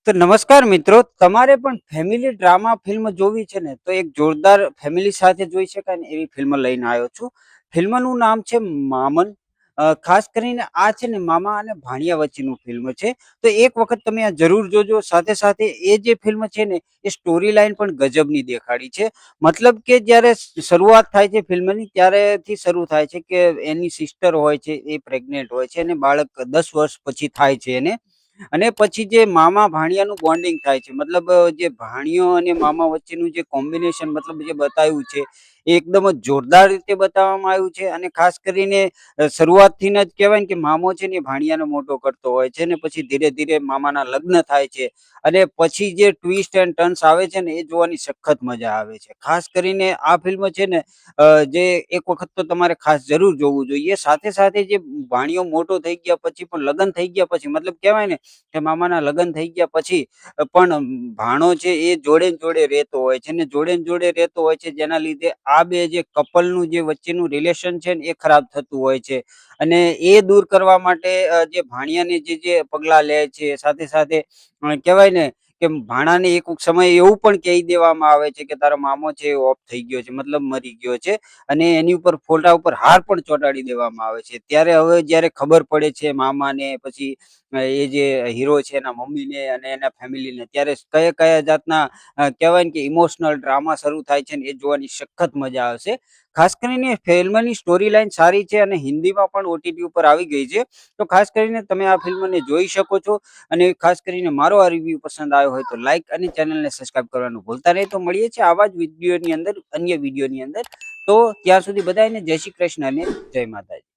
તો નમસ્કાર મિત્રો, તમારે પણ ફેમિલી ડ્રામા ફિલ્મ જોવી છે ને, તો એક જોરદાર ફેમિલી સાથે જોઈ શકાય ને એવી ફિલ્મ લઈને આવ્યો છું. ફિલ્મનું નામ છે મામન. ખાસ કરીને આ છે ને મામા અને ભાણિયા વચ્ચેનું ફિલ્મ છે. તો એક વખત તમે આ જરૂર જોજો. સાથે સાથે એ જે ફિલ્મ છે ને એ સ્ટોરી લાઈન પણ ગજબની દેખાડી છે. મતલબ કે જ્યારે શરૂઆત થાય છે ફિલ્મની ત્યારેથી શરૂ થાય છે કે એની સિસ્ટર હોય છે એ પ્રેગ્નેન્ટ હોય છે અને બાળક 10 વર્ષ પછી થાય છે એને. અને પછી જે મામા-ભાણિયાનું બોન્ડિંગ થાય છે. મતલબ જે ભાણિયો અને મામા વચ્ચેનું જે કોમ્બિનેશન મતલબ જે બતાવ્યું છે, એ એકદમ જ જોરદાર રીતે બતાવવામાં આવ્યું છે. અને ખાસ કરીને શરૂઆતથી જ કહેવાય ને કે મામો છે ને એ ભાણિયાને મોટો કરતો હોય છે ને પછી ધીરે ધીરે મામાના લગ્ન થાય છે. અને પછી જે ટ્વિસ્ટ એન્ડ ટર્ન્સ આવે છે ને એ જોવાની સખત મજા આવે છે. ખાસ કરીને આ ફિલ્મ છે ને જે એક વખત તો તમારે ખાસ જરૂર જોવું જોઈએ. સાથે સાથે જે ભાણિયો મોટો થઈ ગયા પછી પણ લગ્ન થઈ ગયા પછી મતલબ કહેવાય ને કે મામાના લગ્ન થઈ ગયા પછી પણ ભાણો છે એ જોડે ને જોડે રહેતો હોય છે ને જોડે ને જોડે રહેતો હોય છે, જેના લીધે આ બે જે કપલનું જે વચ્ચેનું રિલેશન છે ને એ ખરાબ થતું હોય છે. અને એ દૂર કરવા માટે જે ભાણિયાને જે પગલાં લે છે, સાથે સાથે કહેવાય ને કે ભાણાને એક સમય એવું પણ કહી દેવામાં આવે છે કે તારો મામો છે એ ઓફ થઈ ગયો છે, મતલબ મરી ગયો છે. અને એની ઉપર ફોટા ઉપર હાર પણ ચોંટાડી દેવામાં આવે છે. ત્યારે હવે જ્યારે ખબર પડે છે મામાને પછી એ જે હીરો છે એના મમ્મીને અને એના ફેમિલીને, ત્યારે કયા કયા જાતના કહેવાય ને કે ઇમોશનલ ડ્રામા શરૂ થાય છે ને એ જોવાની સખત મજા આવશે. ખાસ કરીને ફિલ્મની સ્ટોરી લાઈન સારી છે અને હિન્દીમાં પણ ઓટીટી ઉપર આવી ગઈ છે. તો ખાસ કરીને તમે આ ફિલ્મને જોઈ શકો છો. અને ખાસ કરીને મારો આ રિવ્યુ પસંદ આવ્યો હોય તો લાઈક અને ચેનલને સબસ્ક્રાઇબ કરવાનું ભૂલતા નહીં. તો મળીએ છીએ આવા જ વિડીયોની અંદર, અન્ય વિડીયોની અંદર. તો ત્યાં સુધી બધાને જય શ્રી કૃષ્ણ અને જય માતાજી.